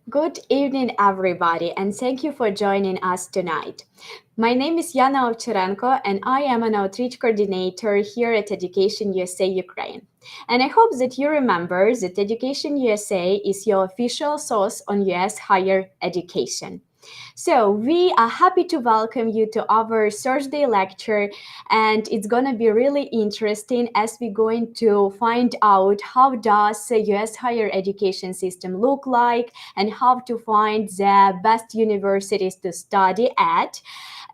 Good evening, everybody, and thank you for joining us tonight. My name is Yana Ovcharenko, and I am an outreach coordinator here at Education USA Ukraine. And I hope that you remember that Education USA is your official source on US higher education. So, we are happy to welcome you to our Thursday lecture, and it's going to be really interesting as we're going to find out how does the US higher education system look like and how to find the best universities to study at.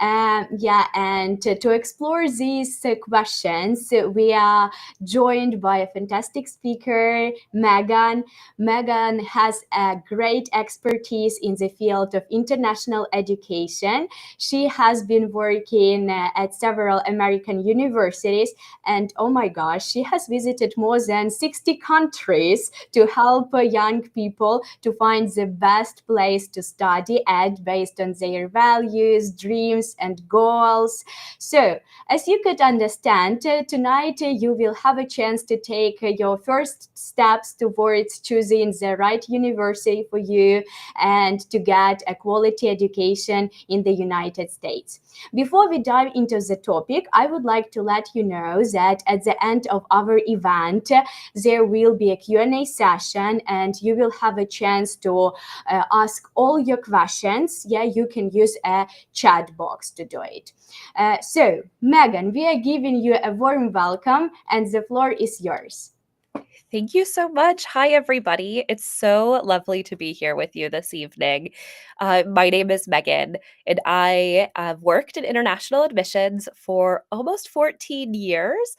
And to explore these questions, we are joined by a fantastic speaker, Megan. Megan has a great expertise in the field of international education. She has been working at several American universities, and oh my gosh, she has visited more than 60 countries to help young people to find the best place to study at based on their values, dreams, and goals. So, as you could understand, tonight you will have a chance to take your first steps towards choosing the right university for you and to get a quality education in the United States. Before we dive into the topic, I would like to let you know that at the end of our event, there will be a Q&A session and you will have a chance to ask all your questions. Yeah, you can use a chat box to do it. So, Megan, we are giving you a warm welcome and the floor is yours. Thank you so much. Hi, everybody. It's so lovely to be here with you this evening. My name is Megan, and I have worked in international admissions for almost 14 years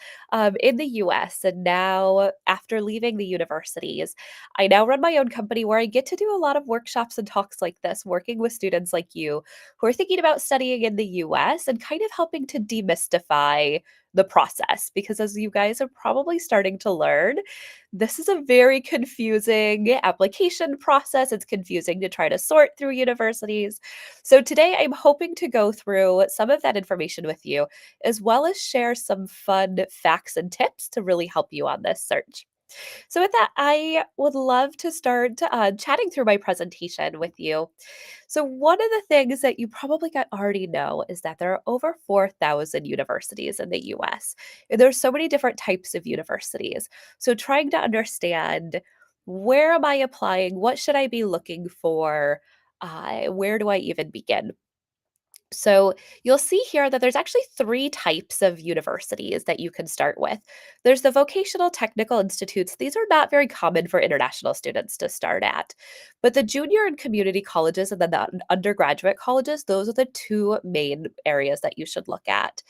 in the US. And now, after leaving the universities, I now run my own company where I get to do a lot of workshops and talks like this, working with students like you who are thinking about studying in the US and kind of helping to demystify the process. Because as you guys are probably starting to learn, this is a very confusing application process. It's confusing to try to sort through universities. So today I'm hoping to go through some of that information with you, as well as share some fun facts and tips to really help you on this search. So, with that, I would love to start chatting through my presentation with you. So, one of the things that you probably already know is that there are over 4,000 universities in the US. And there's so many different types of universities. So, trying to understand where am I applying? What should I be looking for? Where do I even begin? So you'll see here that there's actually three types of universities that you can start with. There's the vocational technical institutes. These are not very common for international students to start at. But the junior and community colleges and then the undergraduate colleges, those are the two main areas that you should look at.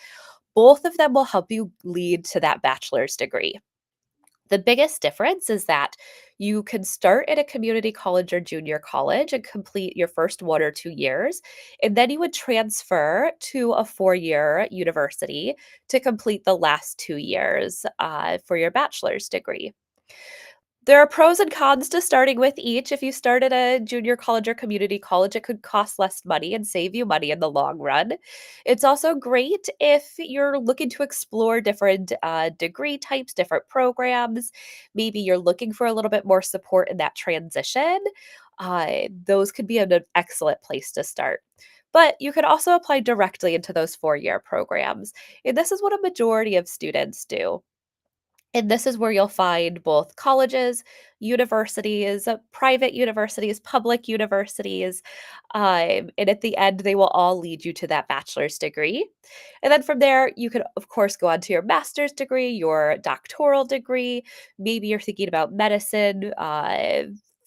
Both of them will help you lead to that bachelor's degree. The biggest difference is that you can start at a community college or junior college and complete your first 1 or 2 years, and then you would transfer to a 4 year university to complete the last 2 years for your bachelor's degree. There are pros and cons to starting with each. If you start at a junior college or community college, it could cost less money and save you money in the long run. It's also great if you're looking to explore different degree types, different programs. Maybe you're looking for a little bit more support in that transition. Those could be an excellent place to start. But you could also apply directly into those 4 year programs. And this is what a majority of students do. And this is where you'll find both colleges, universities, private universities, public universities. And at the end, they will all lead you to that bachelor's degree. And then from there, you could, of course, go on to your master's degree, your doctoral degree. Maybe you're thinking about medicine,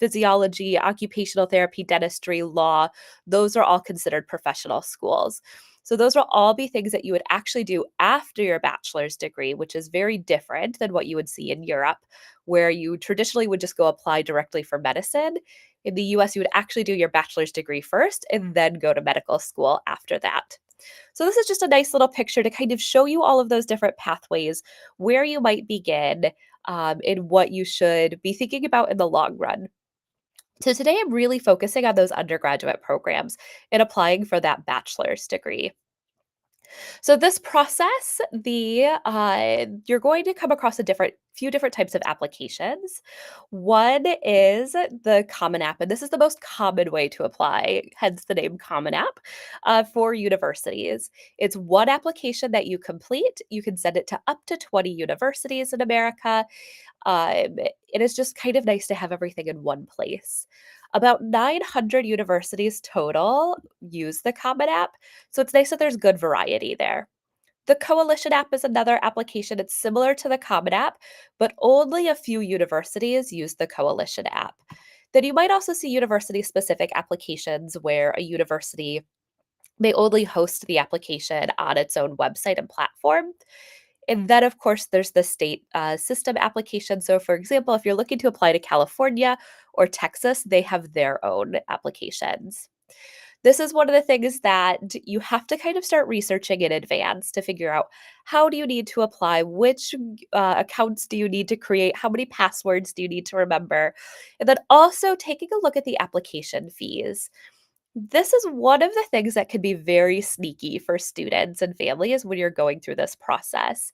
physiology, occupational therapy, dentistry, law. Those are all considered professional schools. So those will all be things that you would actually do after your bachelor's degree, which is very different than what you would see in Europe, where you traditionally would just go apply directly for medicine. In the US, you would actually do your bachelor's degree first and then go to medical school after that. So this is just a nice little picture to kind of show you all of those different pathways, where you might begin, and what you should be thinking about in the long run. So today I'm really focusing on those undergraduate programs and applying for that bachelor's degree. So this process, the you're going to come across a few different types of applications. One is the Common App, and this is the most common way to apply, hence the name Common App, for universities. It's one application that you complete. You can send it to up to 20 universities in America. It is just kind of nice to have everything in one place. About 900 universities total use the Common App, so it's nice that there's good variety there. The Coalition app is another application. It's similar to the Common App, but only a few universities use the Coalition app. Then you might also see university specific applications where a university may only host the application on its own website and platform. And then, of course, there's the state system application. So, for example, if you're looking to apply to California or Texas, they have their own applications. This is one of the things that you have to kind of start researching in advance to figure out how do you need to apply, which accounts do you need to create, how many passwords do you need to remember, and then also taking a look at the application fees. This is one of the things that can be very sneaky for students and families when you're going through this process,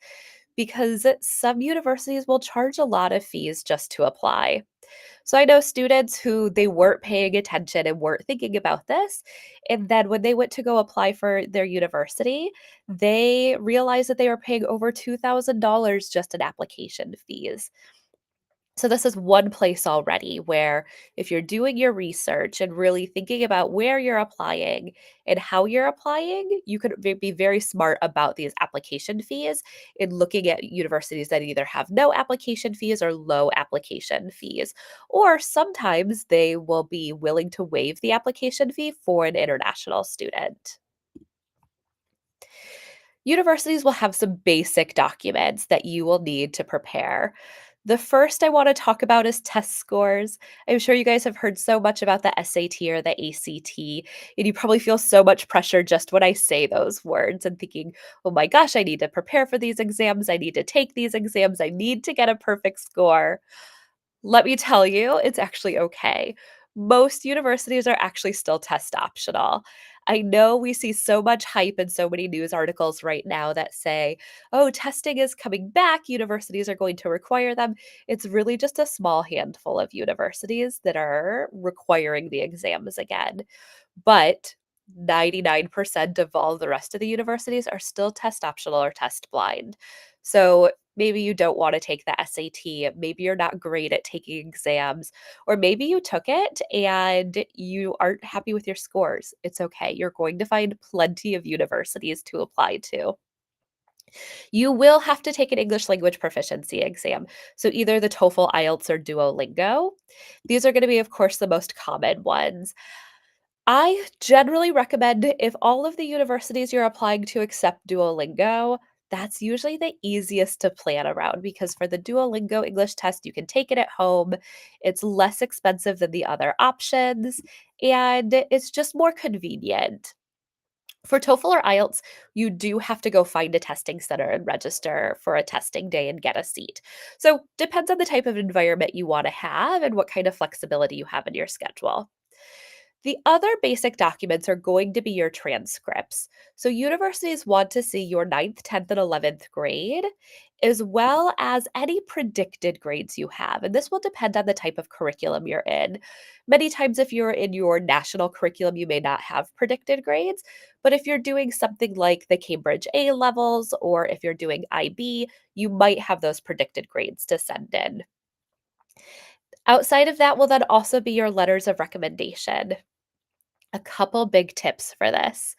because some universities will charge a lot of fees just to apply. So I know students who they weren't paying attention and weren't thinking about this. And then when they went to go apply for their university, they realized that they were paying over $2,000 just in application fees. So this is one place already where if you're doing your research and really thinking about where you're applying and how you're applying, you could be very smart about these application fees in looking at universities that either have no application fees or low application fees. Or sometimes they will be willing to waive the application fee for an international student. Universities will have some basic documents that you will need to prepare. The first I want to talk about is test scores. I'm sure you guys have heard so much about the SAT or the ACT, and you probably feel so much pressure just when I say those words and thinking, oh my gosh, I need to prepare for these exams. I need to take these exams. I need to get a perfect score. Let me tell you, it's actually okay. Most universities are actually still test optional. I know we see so much hype and so many news articles right now that say, oh, testing is coming back. Universities are going to require them. It's really just a small handful of universities that are requiring the exams again. But 99% of all the rest of the universities are still test optional or test blind. So maybe you don't want to take the SAT, maybe you're not great at taking exams, or maybe you took it and you aren't happy with your scores. It's okay. You're going to find plenty of universities to apply to. You will have to take an English language proficiency exam. So either the TOEFL, IELTS, or Duolingo. These are going to be, of course, the most common ones. I generally recommend if all of the universities you're applying to accept Duolingo, that's usually the easiest to plan around because for the Duolingo English test, you can take it at home. It's less expensive than the other options, and it's just more convenient. For TOEFL or IELTS, you do have to go find a testing center and register for a testing day and get a seat. So, depends on the type of environment you want to have and what kind of flexibility you have in your schedule. The other basic documents are going to be your transcripts. So, universities want to see your ninth, 10th, and 11th grade, as well as any predicted grades you have. And this will depend on the type of curriculum you're in. Many times, if you're in your national curriculum, you may not have predicted grades. But if you're doing something like the Cambridge A levels, or if you're doing IB, you might have those predicted grades to send in. Outside of that will then also be your letters of recommendation. A couple big tips for this.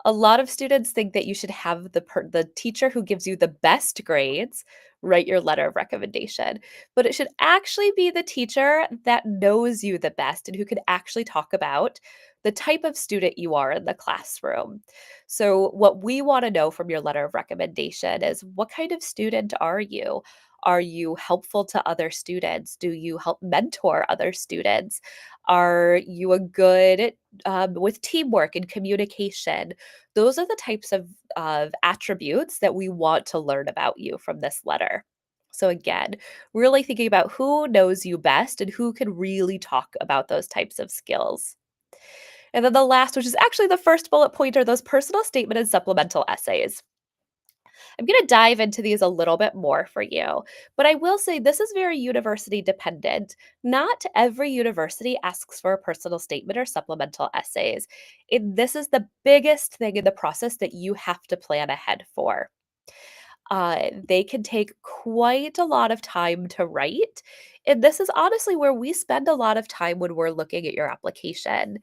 A lot of students think that you should have the teacher who gives you the best grades write your letter of recommendation, but it should actually be the teacher that knows you the best and who can actually talk about the type of student you are in the classroom. So, what we want to know from your letter of recommendation is what kind of student are you? Are you helpful to other students? Do you help mentor other students? Are you a good with teamwork and communication? Those are the types of attributes that we want to learn about you from this letter. So, again, really thinking about who knows you best and who can really talk about those types of skills. And then the last, which is actually the first bullet point, are those personal statement and supplemental essays. I'm going to dive into these a little bit more for you, but I will say this is very university dependent. Not every university asks for a personal statement or supplemental essays. And this is the biggest thing in the process that you have to plan ahead for. They can take quite a lot of time to write. And this is honestly where we spend a lot of time when we're looking at your application.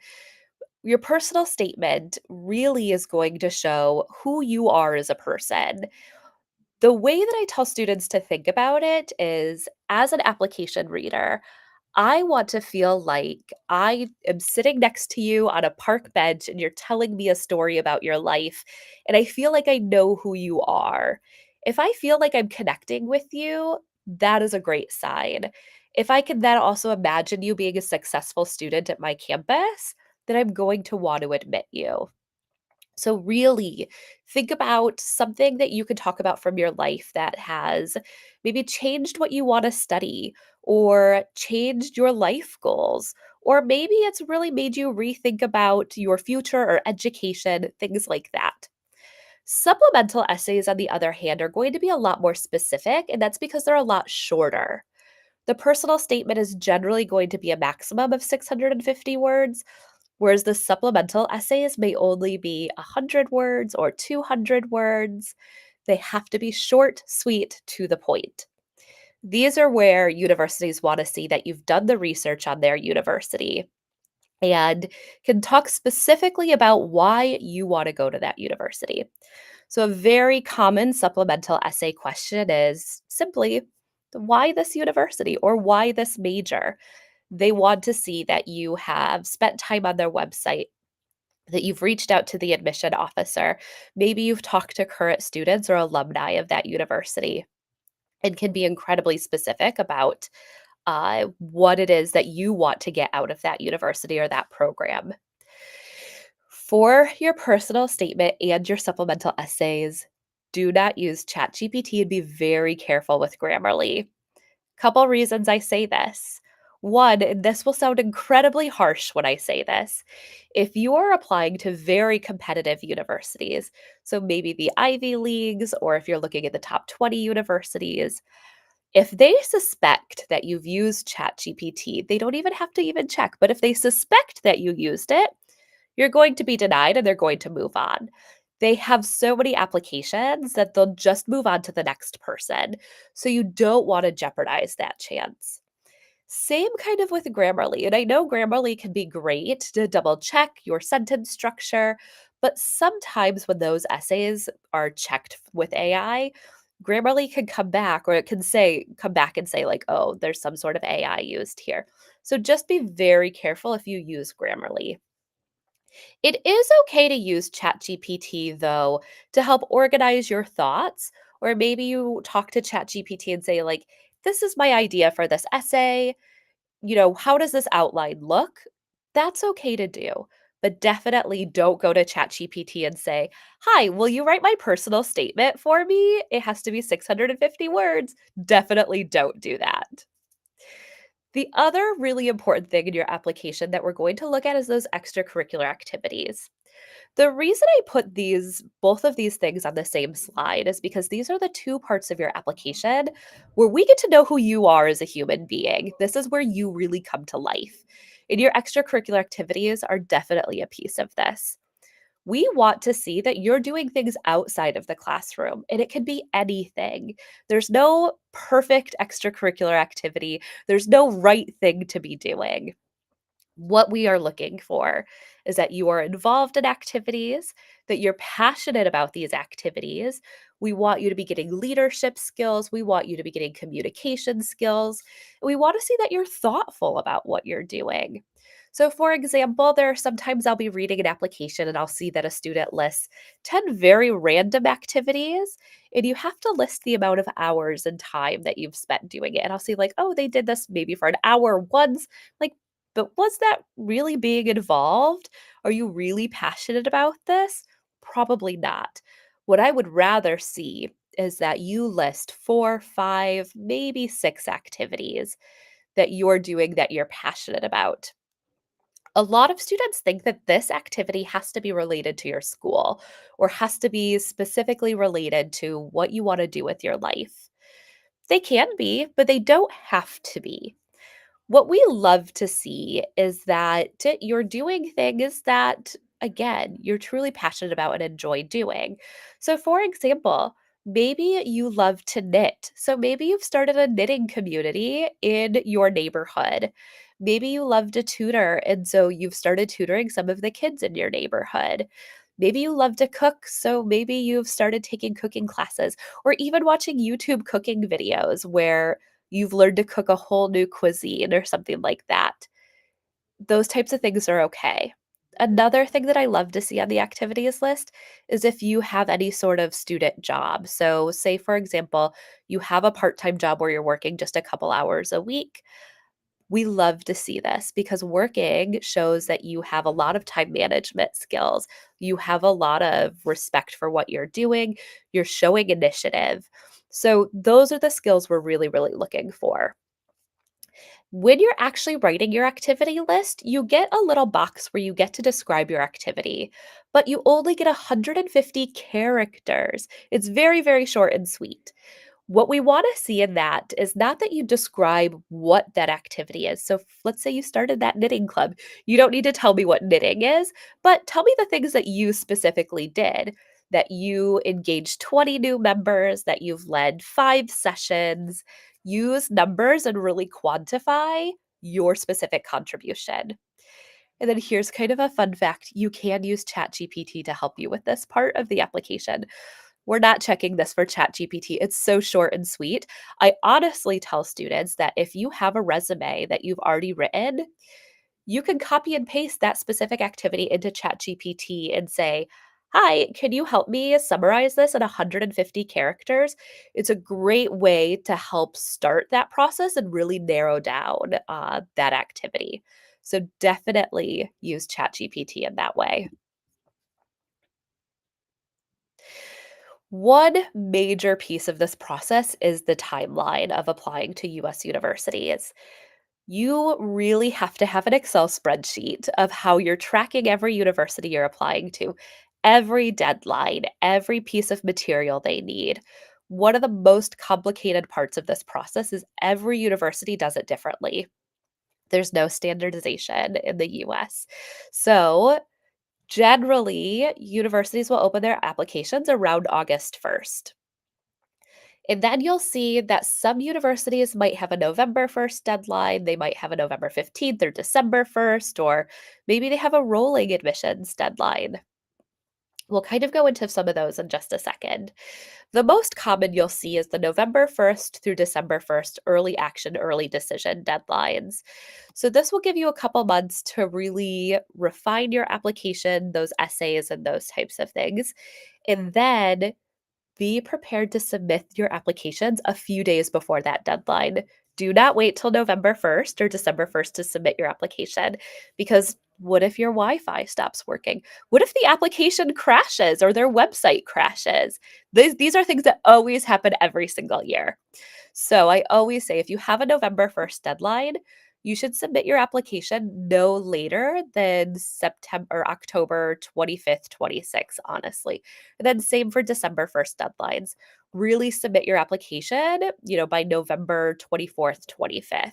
Your personal statement really is going to show who you are as a person. The way that I tell students to think about it is as an application reader, I want to feel like I am sitting next to you on a park bench and you're telling me a story about your life, and I feel like I know who you are. If I feel like I'm connecting with you, that is a great sign. If I can then also imagine you being a successful student at my campus, then I'm going to want to admit you. So, really think about something that you can talk about from your life that has maybe changed what you want to study or changed your life goals. Or maybe it's really made you rethink about your future or education, things like that. Supplemental essays, on the other hand, are going to be a lot more specific, and that's because they're a lot shorter. The personal statement is generally going to be a maximum of 650 words, whereas the supplemental essays may only be 100 words or 200 words. They have to be short, sweet, to the point. These are where universities want to see that you've done the research on their university and can talk specifically about why you want to go to that university. So, a very common supplemental essay question is simply, why this university or why this major? They want to see that you have spent time on their website, that you've reached out to the admission officer. Maybe you've talked to current students or alumni of that university and can be incredibly specific about what it is that you want to get out of that university or that program. For your personal statement and your supplemental essays, do not use ChatGPT and be very careful with Grammarly. Couple reasons I say this. One, and this will sound incredibly harsh when I say this. If you are applying to very competitive universities, so maybe the Ivy Leagues, or if you're looking at the top 20 universities, if they suspect that you've used ChatGPT, they don't even have to even check, but if they suspect that you used it, you're going to be denied and they're going to move on. They have so many applications that they'll just move on to the next person. So you don't want to jeopardize that chance. Same kind of with Grammarly. And I know Grammarly can be great to double check your sentence structure, but sometimes when those essays are checked with AI, Grammarly can come back or it can say, come back and say, like, oh, there's some sort of AI used here. So just be very careful if you use Grammarly. It is okay to use ChatGPT, though, to help organize your thoughts. Or maybe you talk to ChatGPT and say, like, this is my idea for this essay. How does this outline look? That's okay to do. But definitely don't go to ChatGPT and say, hi, will you write my personal statement for me? It has to be 650 words. Definitely don't do that. The other really important thing in your application that we're going to look at is those extracurricular activities. The reason I put both of these things on the same slide is because these are the two parts of your application where we get to know who you are as a human being. This is where you really come to life. And your extracurricular activities are definitely a piece of this. We want to see that you're doing things outside of the classroom, and it can be anything. There's no perfect extracurricular activity, there's no right thing to be doing. What we are looking for is that you are involved in activities, that you're passionate about these activities. We want you to be getting leadership skills. We want you to be getting communication skills. We want to see that you're thoughtful about what you're doing. So, for example, there are sometimes I'll be reading an application and I'll see that a student lists 10 very random activities, and you have to list the amount of hours and time that you've spent doing it. And I'll see, like, oh, they did this maybe for an hour once. Like, but was that really being involved? Are you really passionate about this? Probably not. What I would rather see is that you list 4, 5, maybe 6 activities that you're doing that you're passionate about. A lot of students think that this activity has to be related to your school or has to be specifically related to what you want to do with your life. They can be, but they don't have to be. What we love to see is that you're doing things that, again, you're truly passionate about and enjoy doing. So, for example, maybe you love to knit. So, maybe you've started a knitting community in your neighborhood. Maybe you love to tutor, and so you've started tutoring some of the kids in your neighborhood. Maybe you love to cook, so maybe you've started taking cooking classes or even watching YouTube cooking videos where you've learned to cook a whole new cuisine or something like that. Those types of things are okay. Another thing that I love to see on the activities list is if you have any sort of student job. So, say, for example, you have a part time job where you're working just a couple hours a week. We love to see this because working shows that you have a lot of time management skills. You have a lot of respect for what you're doing. You're showing initiative. So, those are the skills we're really, really looking for. When you're actually writing your activity list, you get a little box where you get to describe your activity, but you only get 150 characters. It's very, very short and sweet. What we want to see in that is not that you describe what that activity is. So, let's say you started that knitting club. You don't need to tell me what knitting is, but tell me the things that you specifically did. That you engaged 20 new members, that you've led 5 sessions. Use numbers and really quantify your specific contribution. And then here's kind of a fun fact, you can use ChatGPT to help you with this part of the application. We're not checking this for ChatGPT. It's so short and sweet. I honestly tell students that if you have a resume that you've already written, you can copy and paste that specific activity into ChatGPT and say, "Hi, can you help me summarize this in 150 characters?" It's a great way to help start that process and really narrow down that activity. So definitely use ChatGPT in that way. One major piece of this process is the timeline of applying to US universities. You really have to have an Excel spreadsheet of how you're tracking every university you're applying to, every deadline, every piece of material they need. One of the most complicated parts of this process is every university does it differently. There's no standardization in the US. So, generally, universities will open their applications around August 1st. And then you'll see that some universities might have a November 1st deadline, they might have a November 15th or December 1st, or maybe they have a rolling admissions deadline. We'll kind of go into some of those in just a second. The most common you'll see is the November 1st through December 1st early action, early decision deadlines. So, this will give you a couple months to really refine your application, those essays, and those types of things. And then be prepared to submit your applications a few days before that deadline. Do not wait till November 1st or December 1st to submit your application because what if your Wi Fi stops working? What if the application crashes or their website crashes? These are things that always happen every single year. So I always say if you have a November 1st deadline, you should submit your application no later than September or October 25th, 26th, honestly. And then same for December 1st deadlines. Really submit your application, by November 24th, 25th.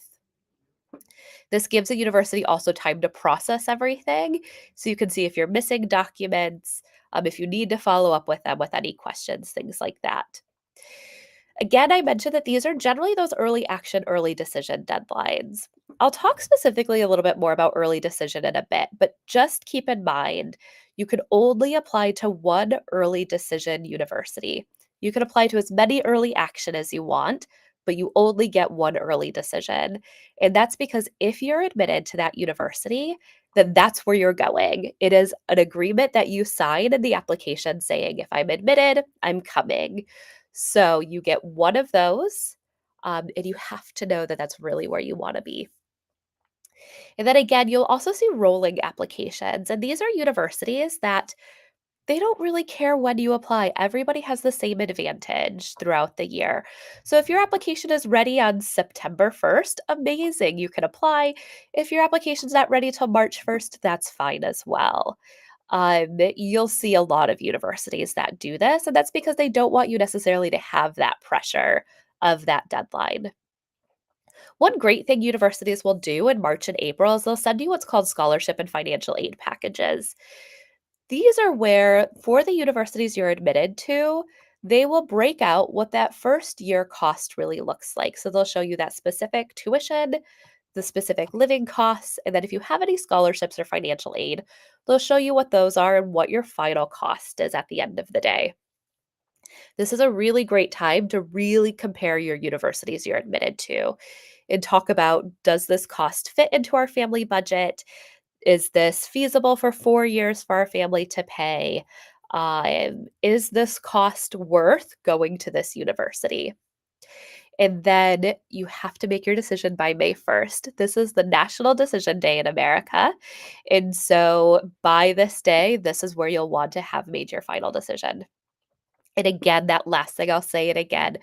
This gives the university also time to process everything. So you can see if you're missing documents, if you need to follow up with them with any questions, things like that. Again, I mentioned that these are generally those early action, early decision deadlines. I'll talk specifically a little bit more about early decision in a bit, but just keep in mind you can only apply to one early decision university. You can apply to as many early action as you want, but you only get one early decision. And that's because if you're admitted to that university, then that's where you're going. It is an agreement that you sign in the application saying, if I'm admitted, I'm coming. So you get one of those, and you have to know that that's really where you want to be. And then again, you'll also see rolling applications. And these are universities that They don't really care when you apply. Everybody has the same advantage throughout the year. So if your application is ready on September 1st, amazing, you can apply. If your application's not ready till March 1st, that's fine as well. You'll see a lot of universities that do this, and that's because they don't want you necessarily to have that pressure of that deadline. One great thing universities will do in March and April is they'll send you what's called scholarship and financial aid packages. These are where, for the universities you're admitted to, they will break out what that first year cost really looks like. So they'll show you that specific tuition, the specific living costs, and then if you have any scholarships or financial aid, they'll show you what those are and what your final cost is at the end of the day. This is a really great time to really compare your universities you're admitted to and talk about, does this cost fit into our family budget? Is this feasible for 4 years for our family to pay? Is this cost worth going to this university? And then you have to make your decision by May 1st. This is the National Decision Day in America. And so by this day, this is where you'll want to have made your final decision. And again, that last thing, I'll say it again,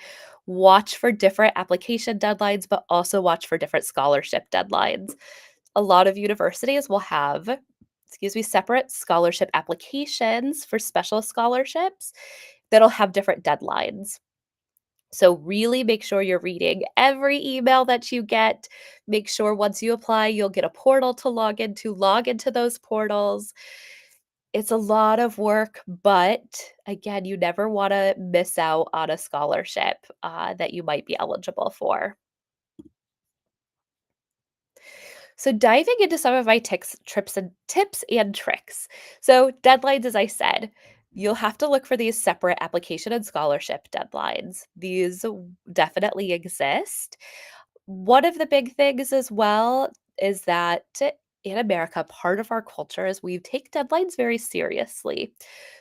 watch for different application deadlines, but also watch for different scholarship deadlines. A lot of universities will have, separate scholarship applications for special scholarships that'll have different deadlines. So really make sure you're reading every email that you get. Make sure once you apply, you'll get a portal to log into those portals. It's a lot of work, but again, you never want to miss out on a scholarship that you might be eligible for. So diving into some of my tips and tricks. So deadlines, as I said, you'll have to look for these separate application and scholarship deadlines. These definitely exist. One of the big things as well is that in America, part of our culture is we take deadlines very seriously.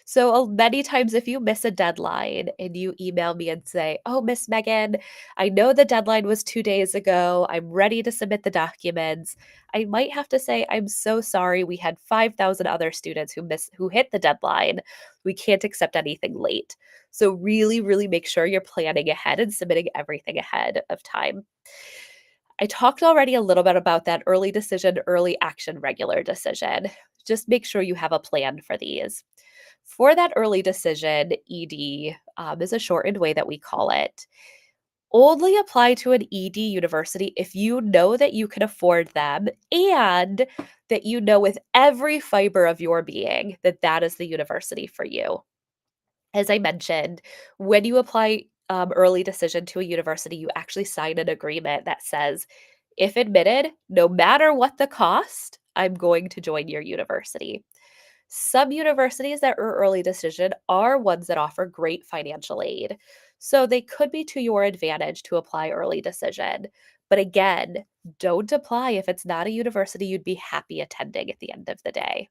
So many times if you miss a deadline and you email me and say, "Oh, Miss Megan, I know the deadline was 2 days ago. I'm ready to submit the documents." I might have to say, "I'm so sorry. We had 5,000 other students who hit the deadline. We can't accept anything late." So really, really make sure you're planning ahead and submitting everything ahead of time. I talked already a little bit about that early decision, early action, regular decision. Just make sure you have a plan for these. For that early decision, ED is a shortened way that we call it. Only apply to an ED university if you know that you can afford them and that you know with every fiber of your being that that is the university for you. As I mentioned, when you apply early decision to a university, you actually sign an agreement that says, if admitted, no matter what the cost, I'm going to join your university. Some universities that are early decision are ones that offer great financial aid. So they could be to your advantage to apply early decision. But again, don't apply if it's not a university you'd be happy attending at the end of the day.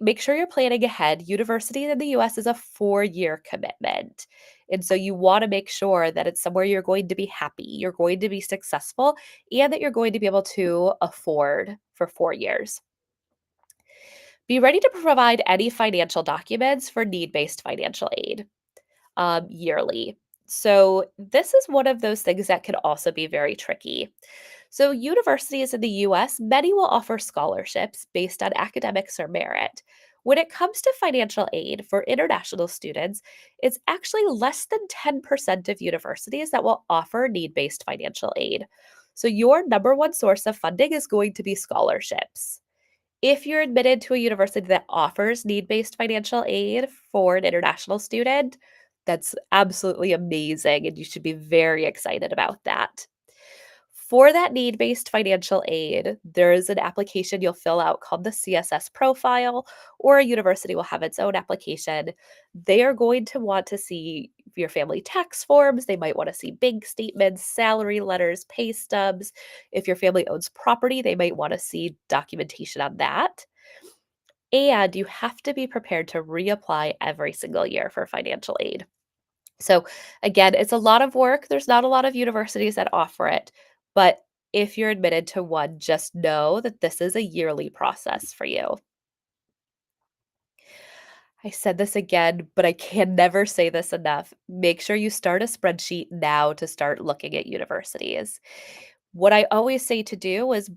Make sure you're planning ahead. University in the US is a 4-year commitment. And so you want to make sure that it's somewhere you're going to be happy, you're going to be successful, and that you're going to be able to afford for 4 years. Be ready to provide any financial documents for need based financial aid yearly. So, this is one of those things that can also be very tricky. So, universities in the US, many will offer scholarships based on academics or merit. When it comes to financial aid for international students, it's actually less than 10% of universities that will offer need based financial aid. So, your number one source of funding is going to be scholarships. If you're admitted to a university that offers need based financial aid for an international student, that's absolutely amazing, and you should be very excited about that. For that need based financial aid, there is an application you'll fill out called the CSS profile, or a university will have its own application. They are going to want to see your family tax forms. They might want to see bank statements, salary letters, pay stubs. If your family owns property, they might want to see documentation on that. And you have to be prepared to reapply every single year for financial aid. So again, it's a lot of work. There's not a lot of universities that offer it, but if you're admitted to one, just know that this is a yearly process for you. I said this again, but I can never say this enough. Make sure you start a spreadsheet now to start looking at universities. What I always say to do is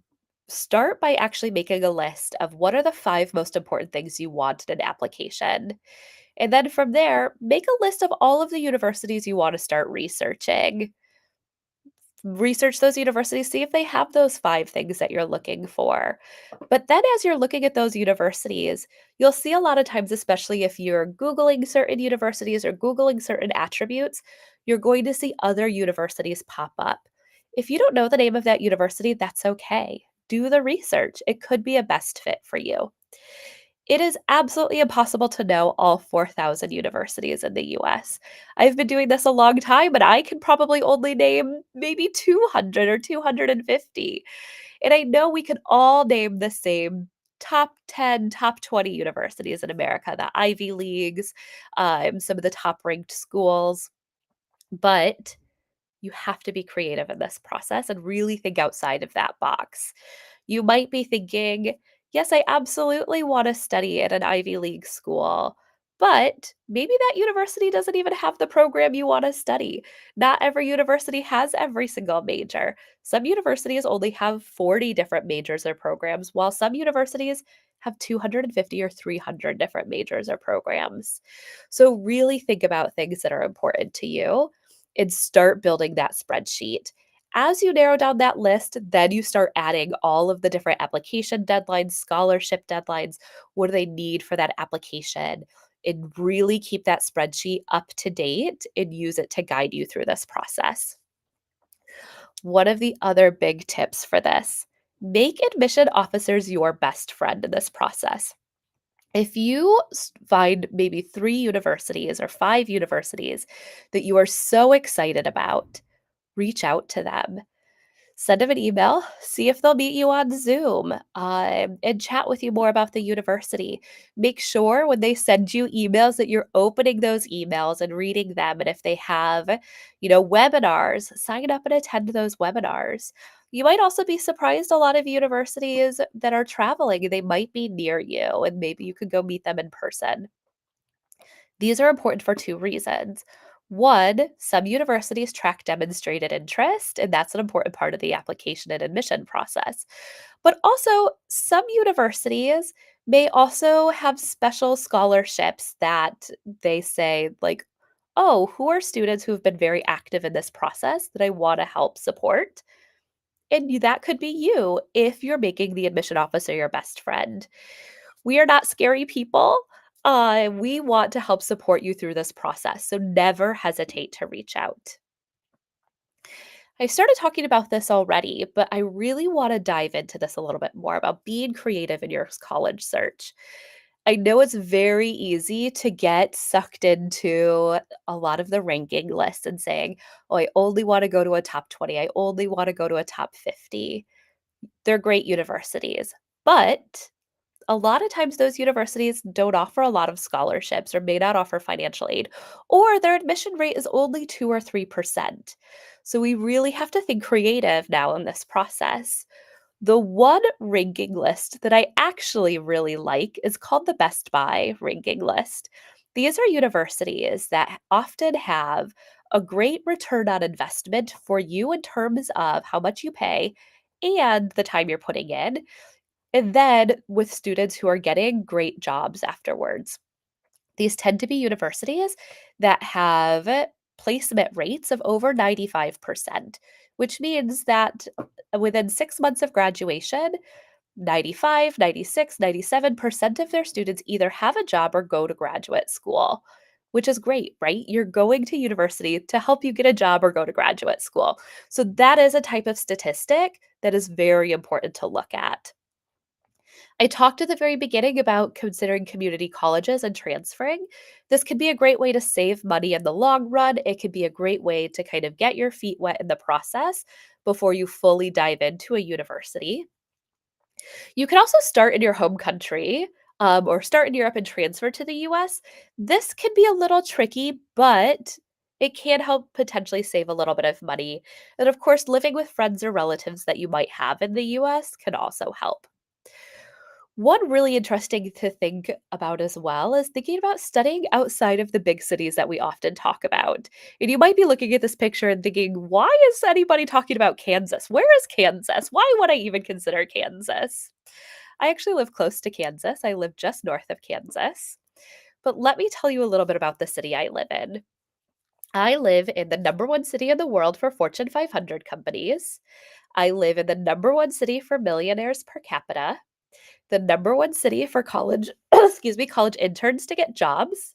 start by actually making a list of what are the 5 most important things you want in an application. And then from there, make a list of all of the universities you want to start researching. Research those universities, see if they have those 5 things that you're looking for. But then as you're looking at those universities, you'll see a lot of times, especially if you're Googling certain universities or Googling certain attributes, you're going to see other universities pop up. If you don't know the name of that university, that's okay. Do the research. It could be a best fit for you. It is absolutely impossible to know all 4,000 universities in the US. I've been doing this a long time, but I can probably only name maybe 200 or 250. And I know we can all name the same top 10, top 20 universities in America, the Ivy Leagues, some of the top ranked schools, but you have to be creative in this process and really think outside of that box. You might be thinking, yes, I absolutely want to study at an Ivy League school, but maybe that university doesn't even have the program you want to study. Not every university has every single major. Some universities only have 40 different majors or programs, while some universities have 250 or 300 different majors or programs. So, really think about things that are important to you and start building that spreadsheet. As you narrow down that list, then you start adding all of the different application deadlines, scholarship deadlines. What do they need for that application? And really keep that spreadsheet up to date and use it to guide you through this process. One of the other big tips for this, make admission officers your best friend in this process. If you find maybe 3 universities or 5 universities that you are so excited about, reach out to them. Send them an email, see if they'll meet you on Zoom, and chat with you more about the university. Make sure when they send you emails that you're opening those emails and reading them. And if they have, webinars, sign up and attend those webinars. You might also be surprised a lot of universities that are traveling, they might be near you, and maybe you could go meet them in person. These are important for 2 reasons. One, some universities track demonstrated interest, and that's an important part of the application and admission process. But also, some universities may also have special scholarships that they say, like, oh, who are students who have been very active in this process that I want to help support? And that could be you if you're making the admission officer your best friend. We are not scary people. We want to help support you through this process. So never hesitate to reach out. I started talking about this already, but I really want to dive into this a little bit more about being creative in your college search. I know it's very easy to get sucked into a lot of the ranking lists and saying, oh, I only want to go to a top 20. I only want to go to a top 50. They're great universities. But a lot of times those universities don't offer a lot of scholarships or may not offer financial aid, or their admission rate is only 2 or 3%. So we really have to think creative now in this process. The one ranking list that I actually really like is called the Best Buy ranking list. These are universities that often have a great return on investment for you in terms of how much you pay and the time you're putting in, and then with students who are getting great jobs afterwards. These tend to be universities that have placement rates of over 95%, which means that within 6 months of graduation, 95, 96, 97% of their students either have a job or go to graduate school, which is great, right? You're going to university to help you get a job or go to graduate school. So that is a type of statistic that is very important to look at. I talked at the very beginning about considering community colleges and transferring. This could be a great way to save money in the long run. It could be a great way to kind of get your feet wet in the process before you fully dive into a university. You can also start in your home country, or start in Europe and transfer to the US. This can be a little tricky, but it can help potentially save a little bit of money. And of course, living with friends or relatives that you might have in the US can also help. One really interesting to think about as well is thinking about studying outside of the big cities that we often talk about. And you might be looking at this picture and thinking, why is anybody talking about Kansas? Where is Kansas? Why would I even consider Kansas? I actually live close to Kansas. I live just north of Kansas. But let me tell you a little bit about the city I live in. I live in the number one city in the world for Fortune 500 companies. I live in the number one city for millionaires per capita, the number one city for college, excuse me, college interns to get jobs,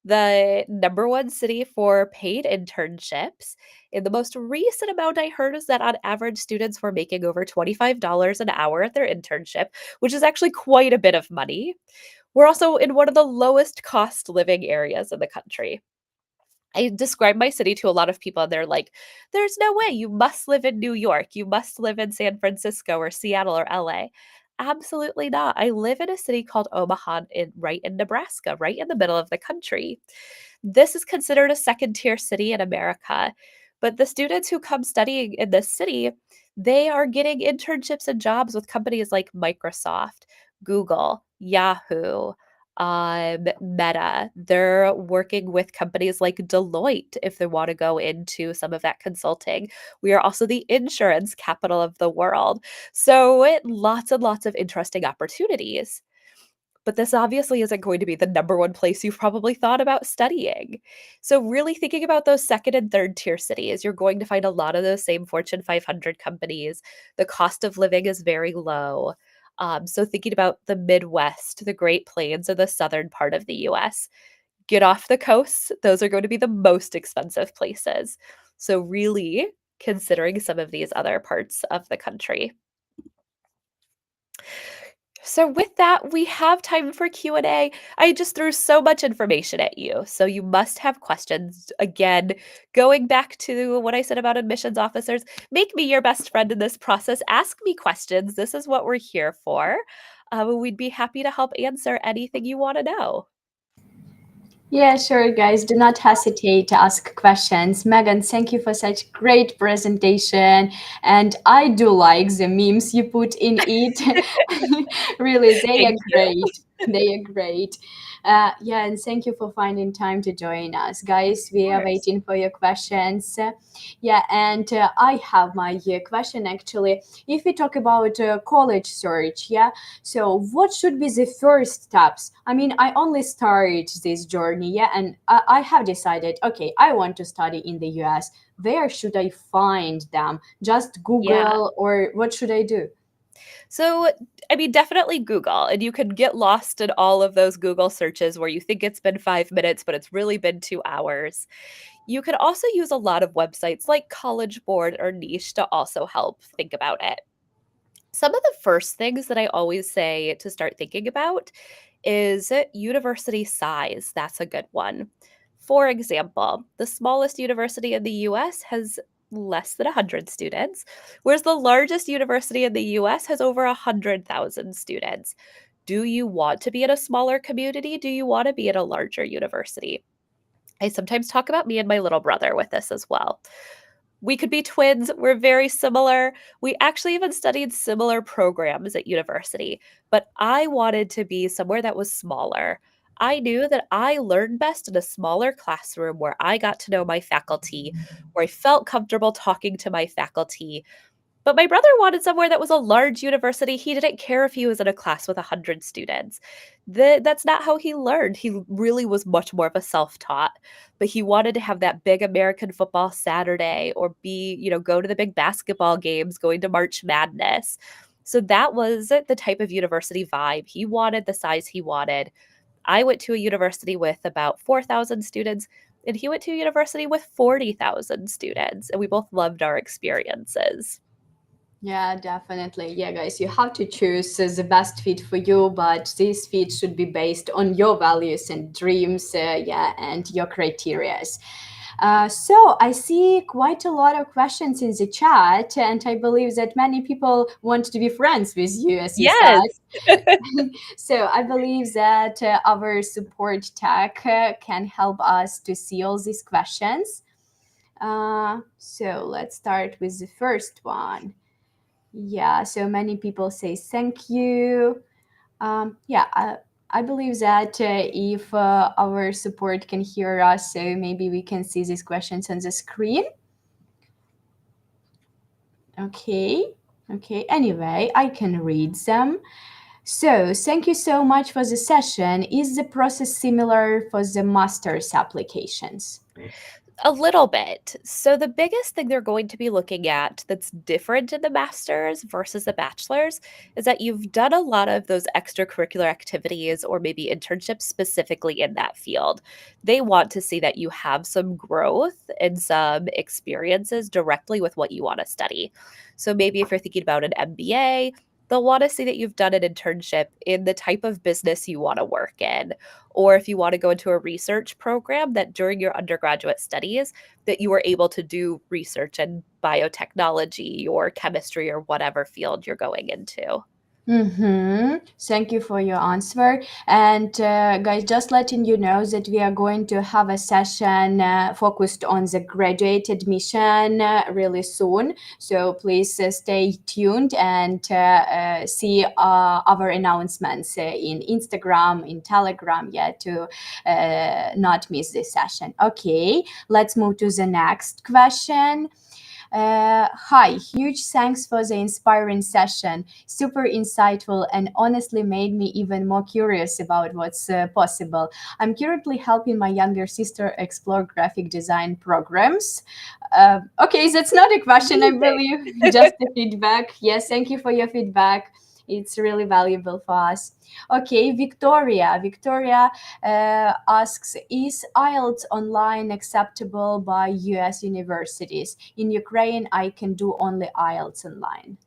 the number one city for paid internships. And the most recent amount I heard is that on average, students were making over $25 an hour at their internship, which is actually quite a bit of money. We're also in one of the lowest cost living areas in the country. I describe my city to a lot of people, and they're like, there's no way. You must live in New York. You must live in San Francisco or Seattle or LA. Absolutely not. I live in a city called Omaha, right in Nebraska, right in the middle of the country. This is considered a second tier city in America. But the students who come studying in this city, they are getting internships and jobs with companies like Microsoft, Google, Yahoo, Meta. They're working with companies like Deloitte if they want to go into some of that consulting. We are also the insurance capital of the world. So lots and lots of interesting opportunities. But this obviously isn't going to be the number one place you've probably thought about studying. So, really thinking about those second and third tier cities, you're going to find a lot of those same Fortune 500 companies. The cost of living is very low. So, thinking about the Midwest, the Great Plains, or the southern part of the US, get off the coasts. Those are going to be the most expensive places. So, really considering some of these other parts of the country. So with that, we have time for Q&A. I just threw so much information at you, so you must have questions. Again, going back to what I said about admissions officers, make me your best friend in this process. Ask me questions. This is what we're here for. We'd be happy to help answer anything you want to know. Yeah, sure, guys. Do not hesitate to ask questions. Megan, thank you for such great presentation. And I do like the memes you put in it. Really, they are Thank you. great. They are great. Yeah, and thank you for finding time to join us. Guys, we are Course. waiting for your questions. Yeah, and I have my question actually. If we talk about college search, yeah, so what should be the first steps? I mean, I only started this journey, yeah, and I have decided, okay, I want to study in the US. Where should I find them? Just Yeah. Google, or what should I do? So, I mean, definitely Google, and you can get lost in all of those Google searches where you think it's been 5 minutes, but it's really been 2 hours. You could also use a lot of websites like College Board or Niche to also help think about it. Some of the first things that I always say to start thinking about is university size. That's a good one. For example, the smallest university in the US has less than 100 students, whereas the largest university in the US has over 100,000 students. Do you want to be in a smaller community? Do you want to be in a larger university? I sometimes talk about me and my little brother with this as well. We could be twins. We're very similar. We actually even studied similar programs at university, but I wanted to be somewhere that was smaller. I knew that I learned best in a smaller classroom where I got to know my faculty, where I felt comfortable talking to my faculty, but my brother wanted somewhere that was a large university. He didn't care if he was in a class with 100 students. That's not how he learned. He really was much more of a self-taught, but he wanted to have that big American football Saturday or go to the big basketball games, going to March Madness. So that was the type of university vibe. He wanted the size he wanted. I went to a university with about 4,000 students, and he went to a university with 40,000 students, and we both loved our experiences. Yeah, definitely. Yeah, guys, you have to choose the best fit for you, but this fit should be based on your values and dreams, yeah, and your criterias. So I see quite a lot of questions in the chat, and I believe that many people want to be friends with you, as you Yes. said. So I believe that our support tech can help us to see all these questions. So let's start with the first one. Yeah, so many people say thank you. Yeah, I believe that if our support can hear us, so maybe we can see these questions on the screen. Okay, anyway, I can read them. So, thank you so much for the session. Is the process similar for the master's applications? A little bit. So, the biggest thing they're going to be looking at that's different in the master's versus the bachelor's is that you've done a lot of those extracurricular activities or maybe internships specifically in that field. They want to see that you have some growth and some experiences directly with what you want to study. So, maybe if you're thinking about an MBA, they'll want to see that you've done an internship in the type of business you want to work in, or if you want to go into a research program, that during your undergraduate studies that you were able to do research in biotechnology or chemistry or whatever field you're going into. Thank you for your answer. And guys, just letting you know that we are going to have a session focused on the graduate admission really soon. So please stay tuned and see our announcements in Instagram, in Telegram, to not miss this session. Okay, let's move to the next question. Hi, huge thanks for the inspiring session. Super insightful and honestly made me even more curious about what's possible. I'm currently helping my younger sister explore graphic design programs. Okay, that's not a question, I believe, just a feedback. Yes, thank you for your feedback. It's really valuable for us. Okay, Victoria. Victoria asks, is IELTS online acceptable by US universities? In Ukraine, I can do only IELTS online.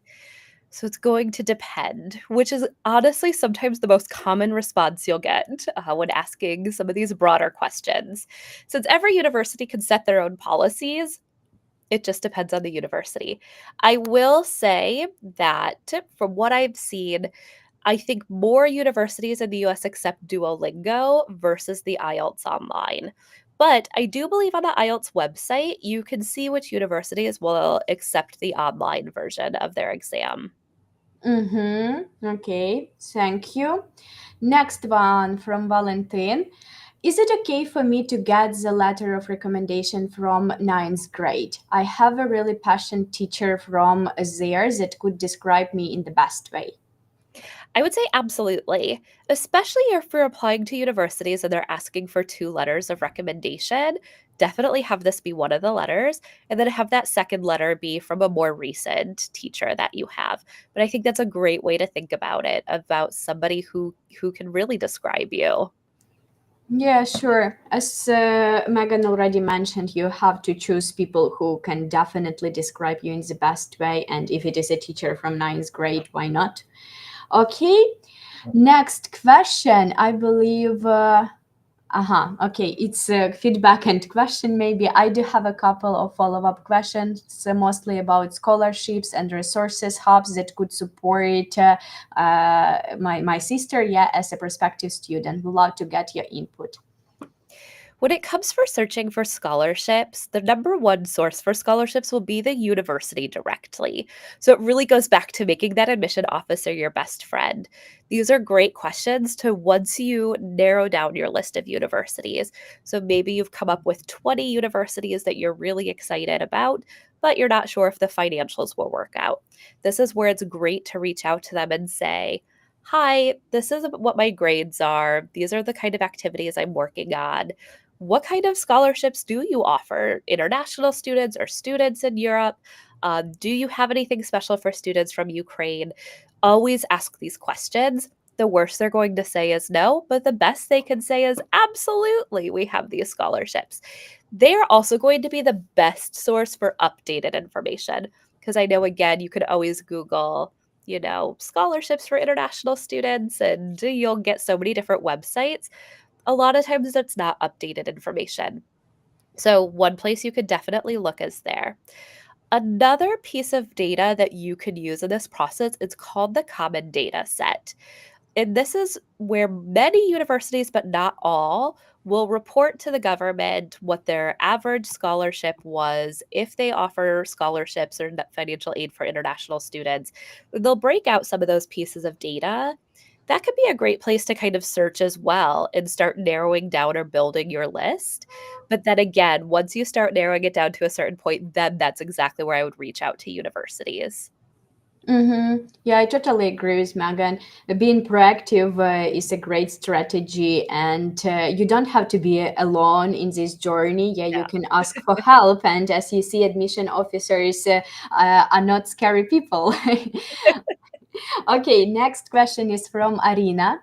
So it's going to depend, which is honestly sometimes the most common response you'll get when asking some of these broader questions. Since every university can set their own policies, it just depends on the university. I will say that from what I've seen, I think more universities in the US accept Duolingo versus the IELTS online. But I do believe on the IELTS website, you can see which universities will accept the online version of their exam. Okay, thank you. Next one from Valentin. Is it okay for me to get the letter of recommendation from ninth grade? I have a really passionate teacher from there that could describe me in the best way. I would say absolutely, especially if you're applying to universities and they're asking for 2 letters of recommendation. Definitely have this be one of the letters, and then have that second letter be from a more recent teacher that you have. But I think that's a great way to think about it, about somebody who can really describe you. Yeah, sure. As Megan already mentioned, you have to choose people who can definitely describe you in the best way. And if it is a teacher from ninth grade, why not? Okay, next question. I believe, okay, it's feedback and question maybe. I do have a couple of follow-up questions, mostly about scholarships and resources hubs that could support my sister, as a prospective student. Would love to get your input. When it comes for searching for scholarships, the number one source for scholarships will be the university directly. So it really goes back to making that admission officer your best friend. These are great questions to once you narrow down your list of universities. So maybe you've come up with 20 universities that you're really excited about, but you're not sure if the financials will work out. This is where it's great to reach out to them and say, hi, this is what my grades are. These are the kind of activities I'm working on. What kind of scholarships do you offer? International students or students in Europe? Do you have anything special for students from Ukraine? Always ask these questions. The worst they're going to say is no, but the best they can say is absolutely, we have these scholarships. They're also going to be the best source for updated information because I know, again, you could always Google, scholarships for international students, and you'll get so many different websites. A lot of times that's not updated information. So one place you could definitely look is there. Another piece of data that you could use in this process is called the Common Data Set. And this is where many universities, but not all, will report to the government what their average scholarship was if they offer scholarships or financial aid for international students. They'll break out some of those pieces of data that could be a great place to kind of search as well and start narrowing down or building your list. But then again, once you start narrowing it down to a certain point, then that's exactly where I would reach out to universities. Yeah, I totally agree with Megan. Being proactive is a great strategy, and you don't have to be alone in this journey. Yeah, you Yeah. can ask for help, and as you see, admission officers are not scary people. Okay, next question is from Arina.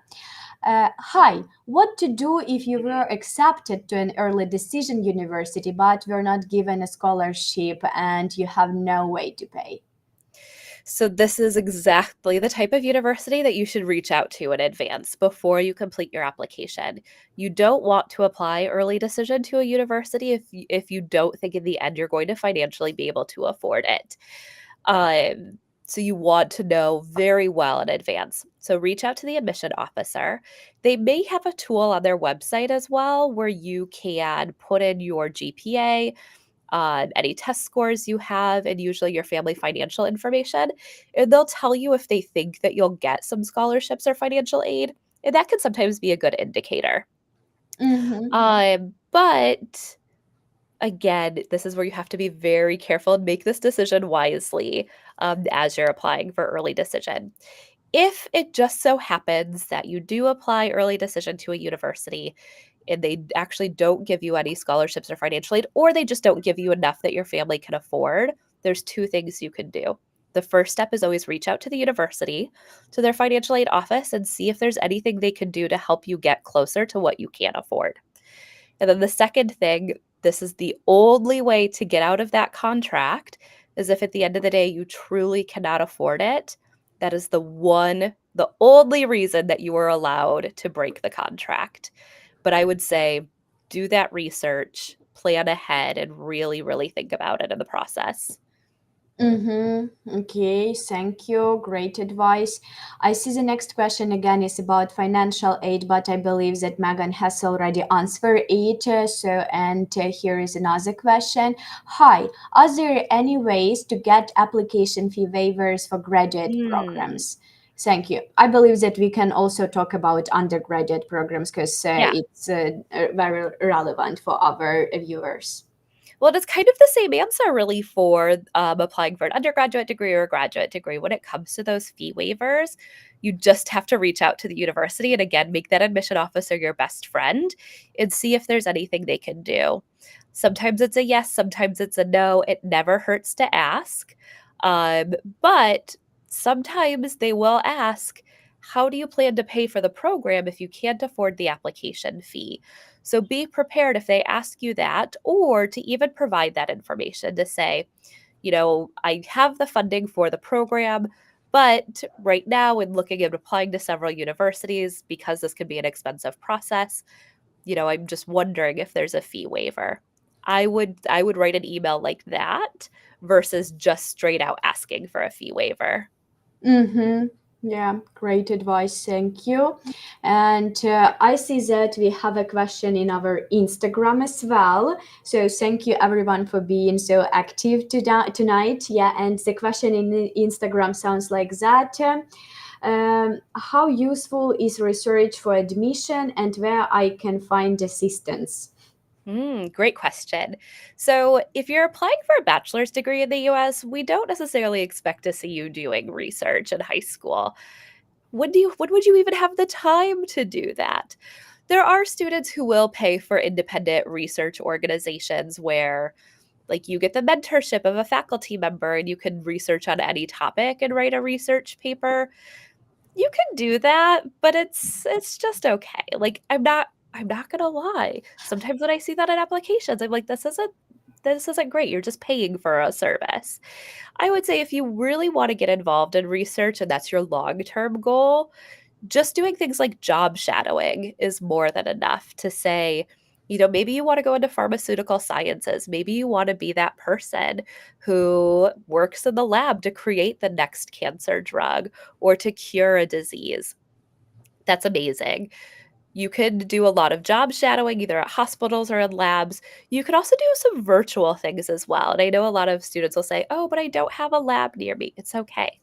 Hi, what to do if you were accepted to an early decision university but were not given a scholarship and you have no way to pay? So this is exactly the type of university that you should reach out to in advance before you complete your application. You don't want to apply early decision to a university if you don't think in the end you're going to financially be able to afford it. So you want to know very well in advance. So reach out to the admission officer. They may have a tool on their website as well where you can put in your GPA, any test scores you have, and usually your family financial information. And they'll tell you if they think that you'll get some scholarships or financial aid. And that can sometimes be a good indicator. But again, this is where you have to be very careful and make this decision wisely as you're applying for early decision. If it just so happens that you do apply early decision to a university and they actually don't give you any scholarships or financial aid, or they just don't give you enough that your family can afford, there's two things you can do. The first step is always reach out to the university, to their financial aid office, and see if there's anything they can do to help you get closer to what you can afford. And then the second thing, this is the only way to get out of that contract, is if at the end of the day you truly cannot afford it. That is the only reason that you are allowed to break the contract. But I would say do that research, plan ahead, and really, really think about it in the process. Okay, thank you. Great advice. I see the next question again is about financial aid, but I believe that Megan has already answered it. Here is another question. Hi, are there any ways to get application fee waivers for graduate Hmm. programs? Thank you. I believe that we can also talk about undergraduate programs because Yeah. it's very relevant for our viewers. Well, it's kind of the same answer really for applying for an undergraduate degree or a graduate degree. When it comes to those fee waivers, you just have to reach out to the university and again, make that admission officer your best friend and see if there's anything they can do. Sometimes it's a yes, sometimes it's a no. It never hurts to ask. Um, but sometimes they will ask, how do you plan to pay for the program if you can't afford the application fee? So be prepared if they ask you that, or to even provide that information to say, I have the funding for the program, but right now, in looking at applying to several universities, because this can be an expensive process, I'm just wondering if there's a fee waiver. I would write an email like that versus just straight out asking for a fee waiver. Yeah, great advice. Thank you. And I see that we have a question in our Instagram as well. So thank you everyone for being so active tonight. Yeah, and the question in the Instagram sounds like that. How useful is research for admission and where I can find assistance? Great question. So, if you're applying for a bachelor's degree in the US, we don't necessarily expect to see you doing research in high school. When would you even have the time to do that? There are students who will pay for independent research organizations where like you get the mentorship of a faculty member and you can research on any topic and write a research paper. You can do that, but it's just okay. Like I'm not gonna lie. Sometimes when I see that in applications, I'm like, this isn't great. You're just paying for a service. I would say if you really want to get involved in research and that's your long-term goal, just doing things like job shadowing is more than enough to say, maybe you want to go into pharmaceutical sciences. Maybe you want to be that person who works in the lab to create the next cancer drug or to cure a disease. That's amazing. You could do a lot of job shadowing either at hospitals or in labs. You could also do some virtual things as well. And I know a lot of students will say, oh, but I don't have a lab near me. It's okay.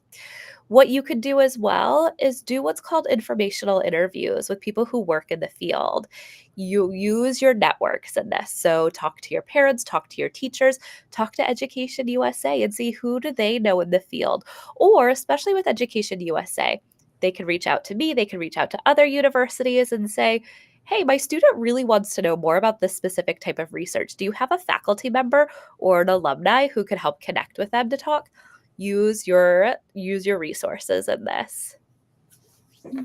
What you could do as well is do what's called informational interviews with people who work in the field. You use your networks in this. So talk to your parents, talk to your teachers, talk to Education USA and see who do they know in the field. Or especially with Education USA, they can reach out to me, they can reach out to other universities and say, hey, my student really wants to know more about this specific type of research. Do you have a faculty member or an alumni who could help connect with them to talk? Use your resources in this.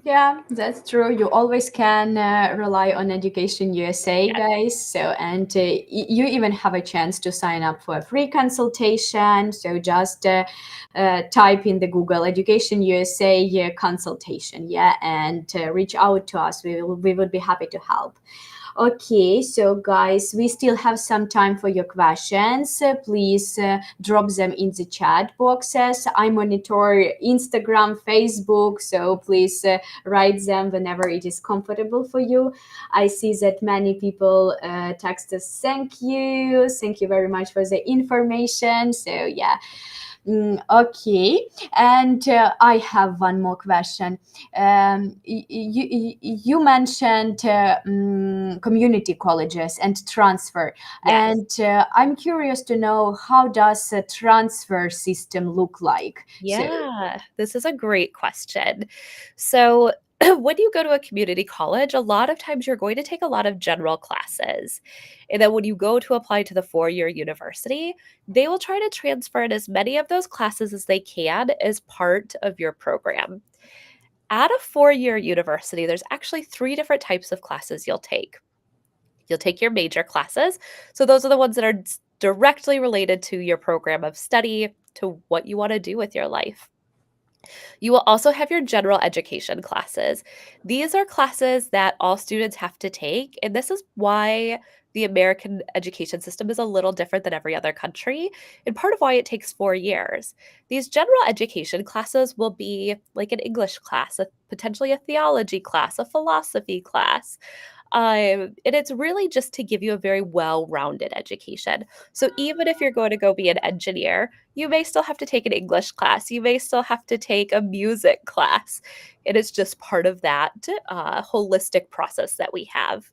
Yeah, that's true. You always can rely on Education USA, Yes. guys. So, and you even have a chance to sign up for a free consultation. So, just type in the Google Education USA consultation, yeah, and reach out to us. We would be happy to help. Okay, so guys, we still have some time for your questions. Please drop them in the chat boxes. I monitor Instagram, Facebook, so please write them whenever it is comfortable for you. I see that many people text us, thank you very much for the information. So yeah. Okay, and I have one more question. You mentioned community colleges and transfer, Yes. and I'm curious to know, how does a transfer system look like? So, Yeah, this is a great question. So, when you go to a community college, a lot of times you're going to take a lot of general classes. And then when you go to apply to the four-year university, they will try to transfer in as many of those classes as they can as part of your program. At a four-year university, there's actually three different types of classes you'll take. You'll take your major classes. So those are the ones that are directly related to your program of study, to what you want to do with your life. You will also have your general education classes. These are classes that all students have to take, and this is why the American education system is a little different than every other country, and part of why it takes 4 years. These general education classes will be like an English class, potentially a theology class, a philosophy class. And it's really just to give you a very well-rounded education. So even if you're going to go be an engineer, you may still have to take an English class. You may still have to take a music class. It is just part of that holistic process that we have.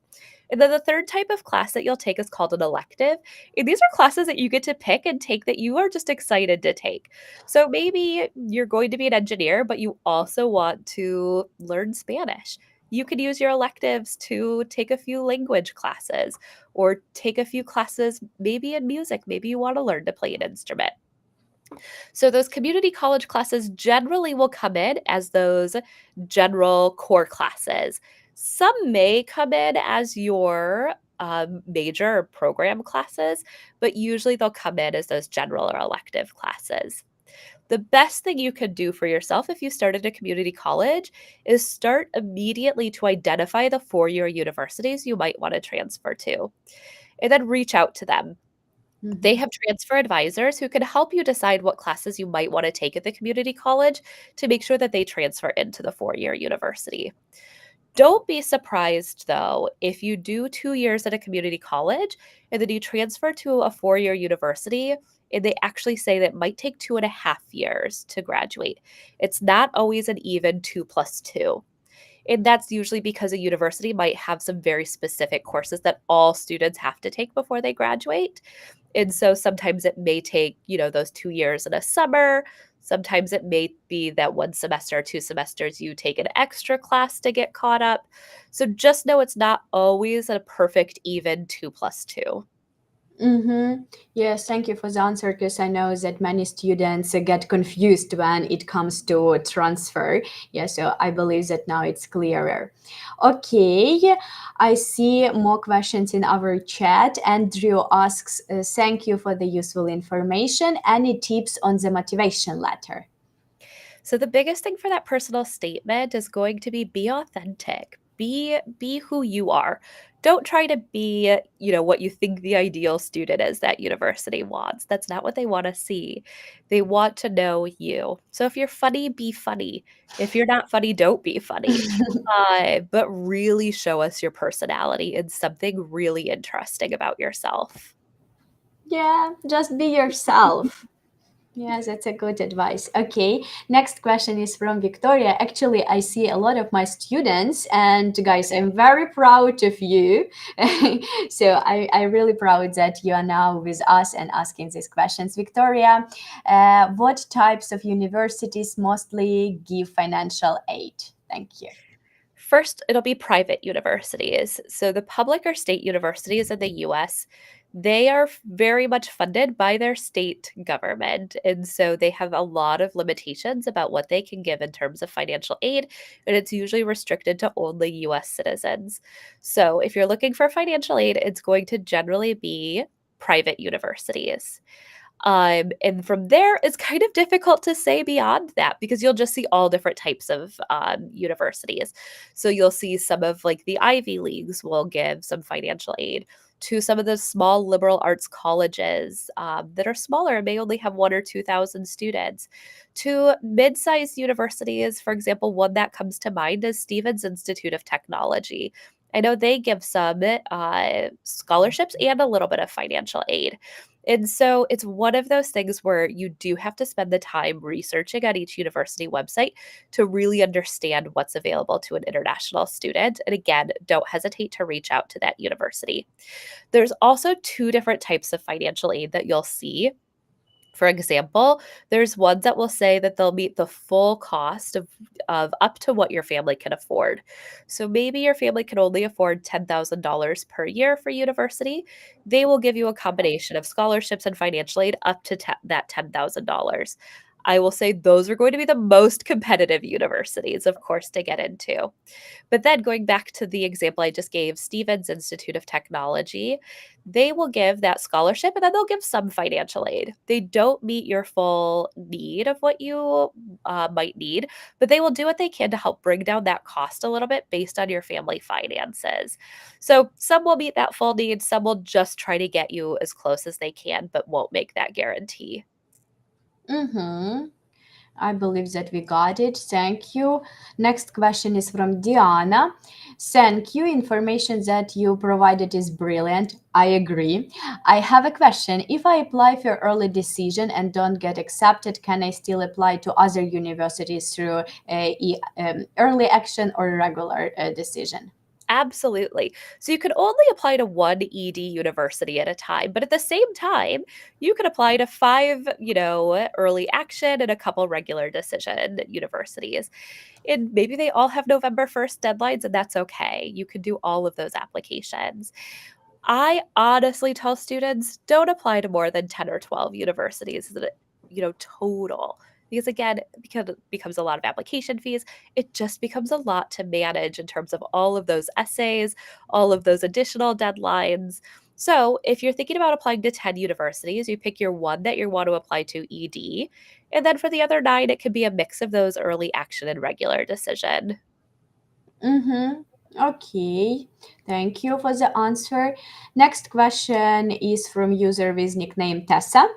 And then the third type of class that you'll take is called an elective. And these are classes that you get to pick and take that you are just excited to take. So maybe you're going to be an engineer, but you also want to learn Spanish. You could use your electives to take a few language classes or take a few classes maybe in music. Maybe you want to learn to play an instrument. So those community college classes generally will come in as those general core classes. Some may come in as your major or program classes, but usually they'll come in as those general or elective classes. The best thing you could do for yourself if you started a community college is start immediately to identify the four-year universities you might want to transfer to, and then reach out to them. They have transfer advisors who can help you decide what classes you might want to take at the community college to make sure that they transfer into the four-year university. Don't be surprised, though, if you do 2 years at a community college and then you transfer to a four-year university and they actually say that it might take 2.5 years to graduate. It's not always an even 2 plus 2. And that's usually because a university might have some very specific courses that all students have to take before they graduate. And so sometimes it may take, those 2 years in a summer. Sometimes it may be that 1 semester or 2 semesters you take an extra class to get caught up. So just know it's not always a perfect even 2 plus 2. Yes, thank you for the answer, because I know that many students get confused when it comes to transfer. Yeah, so I believe that now it's clearer. Okay, I see more questions in our chat. Andrew asks, thank you for the useful information. Any tips on the motivation letter? So the biggest thing for that personal statement is going to be authentic. Be who you are. Don't try to be, what you think the ideal student is that university wants. That's not what they want to see. They want to know you. So if you're funny, be funny. If you're not funny, don't be funny. But really show us your personality and something really interesting about yourself. Yeah, just be yourself. Yes, that's a good advice. Okay, next question is from Victoria. Actually, I see a lot of my students, and guys, I'm very proud of you. So I'm really proud that you are now with us and asking these questions. Victoria, what types of universities mostly give financial aid? Thank you. First, it'll be private universities. So the public or state universities in the US, they are very much funded by their state government. And so they have a lot of limitations about what they can give in terms of financial aid, and it's usually restricted to only US citizens. So if you're looking for financial aid, it's going to generally be private universities. And from there, it's kind of difficult to say beyond that because you'll just see all different types of universities. So you'll see some of like the Ivy Leagues will give some financial aid to some of the small liberal arts colleges that are smaller and may only have 1 or 2 thousand students, to mid-sized universities. For example, one that comes to mind is Stevens Institute of Technology. I know they give some scholarships and a little bit of financial aid. And so it's one of those things where you do have to spend the time researching on each university website to really understand what's available to an international student. And again, don't hesitate to reach out to that university. There's also 2 different types of financial aid that you'll see. For example, there's ones that will say that they'll meet the full cost of up to what your family can afford. So maybe your family can only afford $10,000 per year for university. They will give you a combination of scholarships and financial aid up to that $10,000. I will say those are going to be the most competitive universities, of course, to get into. But then going back to the example I just gave, Stevens Institute of Technology, they will give that scholarship and then they'll give some financial aid. They don't meet your full need of what you might need, but they will do what they can to help bring down that cost a little bit based on your family finances. So some will meet that full need, some will just try to get you as close as they can, but won't make that guarantee. Mm-hmm. I believe that we got it. Thank you. Next question is from Diana. Thank you. Information that you provided is brilliant. I agree. I have a question. If I apply for early decision and don't get accepted, can I still apply to other universities through early action or regular decision? Absolutely. So you can only apply to one ED university at a time, but at the same time, you could apply to 5, early action and a couple regular decision universities. And maybe they all have November 1st deadlines, and that's okay. You can do all of those applications. I honestly tell students don't apply to more than 10 or 12 universities, total. Because again, because it becomes a lot of application fees, it just becomes a lot to manage in terms of all of those essays, all of those additional deadlines. So, if you're thinking about applying to 10 universities, you pick your one that you want to apply to ED. And then for the other 9, it could be a mix of those early action and regular decision. Mm-hmm. Okay, thank you for the answer. Next question is from user with nickname Tessa.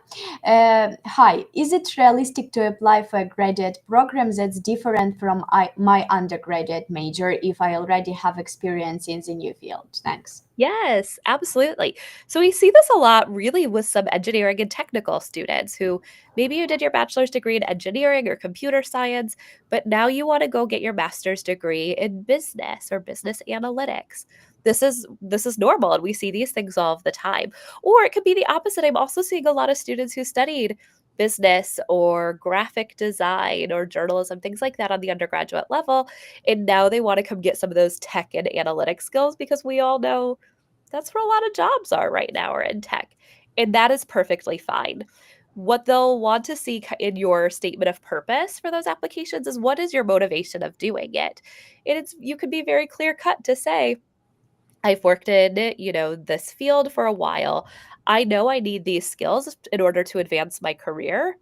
Hi, is it realistic to apply for a graduate program that's different from my undergraduate major if I already have experience in the new field? Thanks. Yes, absolutely. So we see this a lot really with some engineering and technical students who maybe you did your bachelor's degree in engineering or computer science, but now you want to go get your master's degree in business or business analytics. This is normal and we see these things all of the time. Or it could be the opposite. I'm also seeing a lot of students who studied business or graphic design or journalism, things like that on the undergraduate level. And now they want to come get some of those tech and analytic skills because we all know that's where a lot of jobs are right now are in tech. And that is perfectly fine. What they'll want to see in your statement of purpose for those applications is what is your motivation of doing it? And you could be very clear cut to say, I've worked in, this field for a while. I know I need these skills in order to advance my career.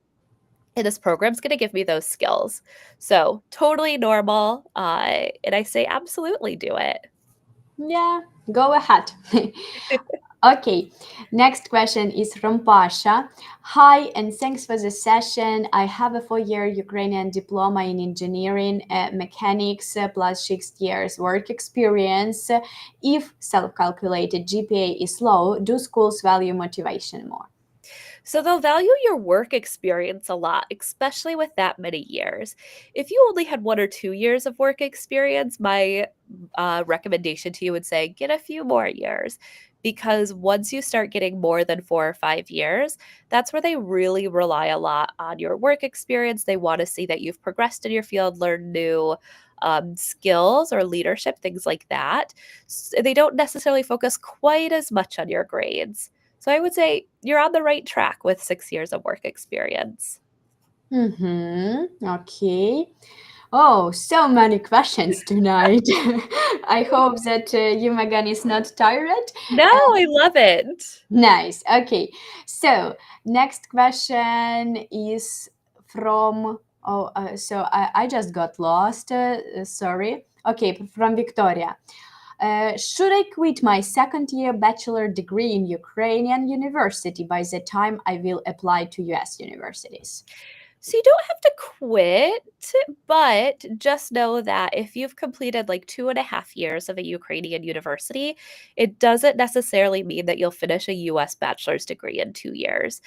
And this program's going to give me those skills. So totally normal. And I say absolutely do it. Yeah, go ahead. Okay, next question is from Pasha. Hi, and thanks for the session. I have a 4-year Ukrainian diploma in engineering mechanics plus 6 years work experience. If self-calculated GPA is low, do schools value motivation more? So they'll value your work experience a lot, especially with that many years. If you only had 1 or 2 years of work experience, my recommendation to you would say get a few more years. Because once you start getting more than 4 or 5 years, that's where they really rely a lot on your work experience. They want to see that you've progressed in your field, learned new skills or leadership, things like that. They don't necessarily focus quite as much on your grades. So I would say you're on the right track with 6 years of work experience. Okay. Oh, so many questions tonight. I hope that you, Megan, is not tired. No, I love it. Nice. Okay. So next question is from, so I just got lost. Sorry. Okay, from Victoria. Should I quit my second year bachelor degree in Ukrainian university by the time I will apply to US universities? So you don't have to quit, but just know that if you've completed like 2.5 years of a Ukrainian university, it doesn't necessarily mean that you'll finish a US bachelor's degree in 2 years.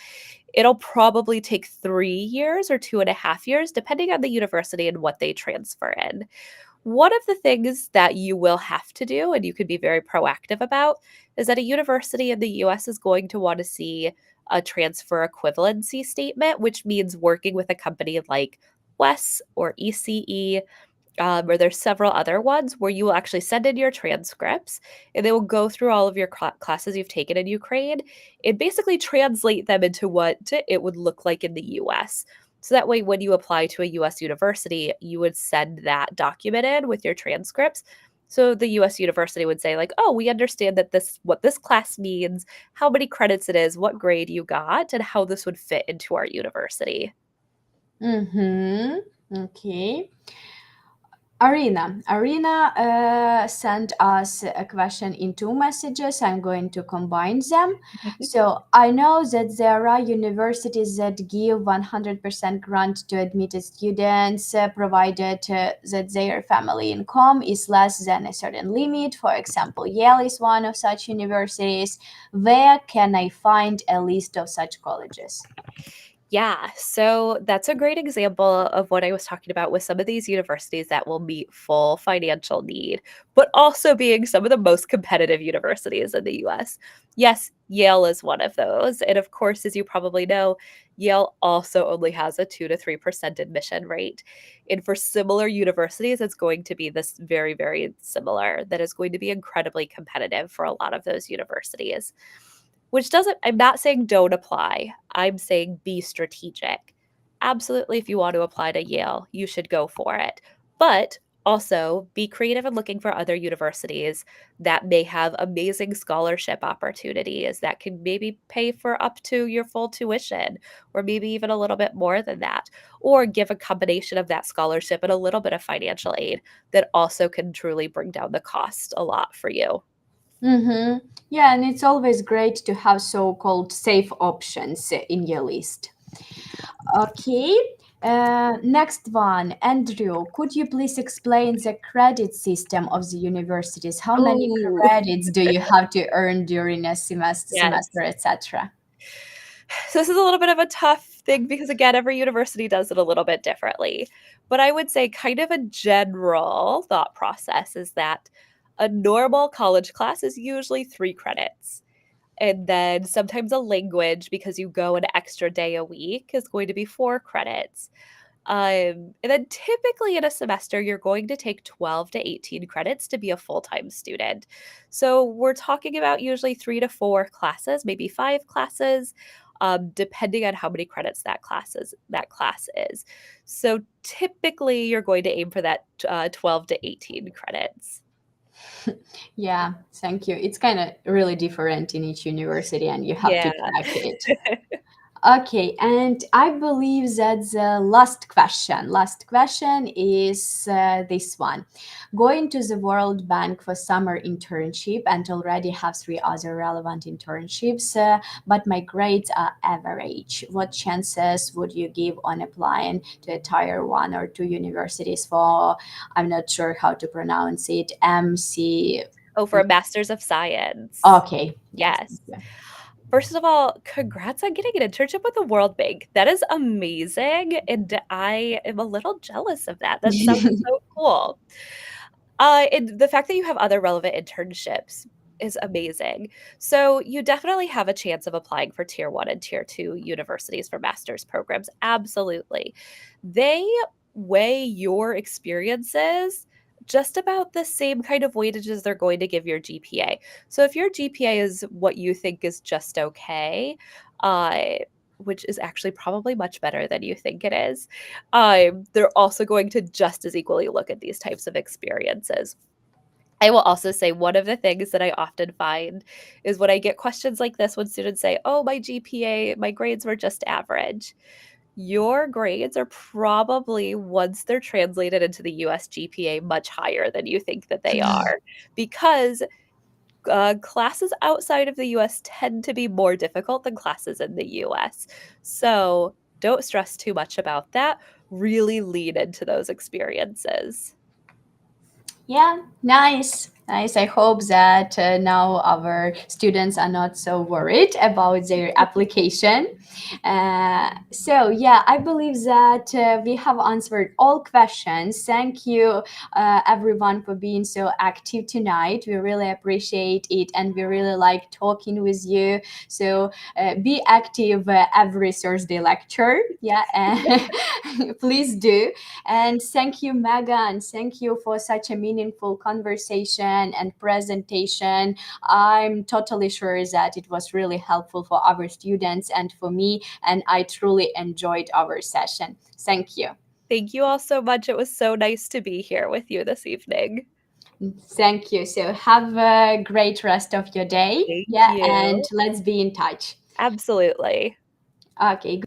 It'll probably take 3 years or 2.5 years, depending on the university and what they transfer in. One of the things that you will have to do, and you could be very proactive about, is that a university in the US is going to want to see a transfer equivalency statement, which means working with a company like WES or ECE, or there's several other ones where you will actually send in your transcripts and they will go through all of your classes you've taken in Ukraine and basically translate them into what it would look like in the US. So that way, when you apply to a US university, you would send that document in with your transcripts. So the US university would say, like, oh, we understand that what this class means, how many credits it is, what grade you got, and how this would fit into our university. Okay. Arena sent us a question in 2 messages. I'm going to combine them. So I know that there are universities that give 100% grant to admitted students, provided that their family income is less than a certain limit. For example, Yale is one of such universities. Where can I find a list of such colleges? Yeah, so that's a great example of what I was talking about with some of these universities that will meet full financial need, but also being some of the most competitive universities in the US. Yes, Yale is one of those. And of course, as you probably know, Yale also only has a 2 to 3% admission rate. And for similar universities, it's going to be this very, very similar, that is going to be incredibly competitive for a lot of those universities. Which doesn't, I'm not saying don't apply. I'm saying be strategic. Absolutely, if you want to apply to Yale, you should go for it. But also be creative in looking for other universities that may have amazing scholarship opportunities that can maybe pay for up to your full tuition, or maybe even a little bit more than that, or give a combination of that scholarship and a little bit of financial aid that also can truly bring down the cost a lot for you. Yeah, and it's always great to have so-called safe options in your list. Okay, next one. Andrew, could you please explain the credit system of the universities? How many Ooh. credits do you have to earn during a semester, Yes. etc.? So this is a little bit of a tough thing because, again, every university does it a little bit differently. But I would say kind of a general thought process is that a normal college class is usually 3 credits. And then sometimes a language, because you go an extra day a week, is going to be 4 credits. And then typically in a semester, you're going to take 12 to 18 credits to be a full-time student. So we're talking about usually 3 to 4 classes, maybe 5 classes, depending on how many credits that class is. So typically, you're going to aim for that 12 to 18 credits. Yeah, thank you. It's kind of really different in each university, and you have to Yeah. track it. Okay, and I believe that the last question is this one. Going to the World Bank for summer internship and already have 3 other relevant internships, but my grades are average. What chances would you give on applying to a tier 1 or 2 universities for, I'm not sure how to pronounce it, MC? Oh, for a Master's of Science. Okay, Yes. thank you. First of all, congrats on getting an internship with the World Bank. That is amazing, and I am a little jealous of that. That sounds so cool. And the fact that you have other relevant internships is amazing. So you definitely have a chance of applying for tier 1 and tier 2 universities for master's programs. Absolutely. They weigh your experiences just about the same kind of weightage as they're going to give your GPA. So if your GPA is what you think is just okay, uh, which is actually probably much better than you think it is, they're also going to just as equally look at these types of experiences. I will also say one of the things that I often find is when I get questions like this, when students say, oh, my GPA, my grades were just average. Your grades are probably, once they're translated into the US GPA, much higher than you think that they are, because classes outside of the US tend to be more difficult than classes in the US. So don't stress too much about that. Really lean into those experiences. Yeah, nice. Nice. I hope that now our students are not so worried about their application. So, yeah, I believe that we have answered all questions. Thank you, everyone, for being so active tonight. We really appreciate it, and we really like talking with you. So, be active every Thursday lecture. Yeah, please do. And thank you, Megan. Thank you for such a meaningful conversation and presentation. I'm totally sure that it was really helpful for our students and for me, and I truly enjoyed our session. Thank you. Thank you all so much. It was so nice to be here with you this evening. Thank you. So have a great rest of your day. Thank Yeah, you. and let's be in touch. Absolutely. Okay.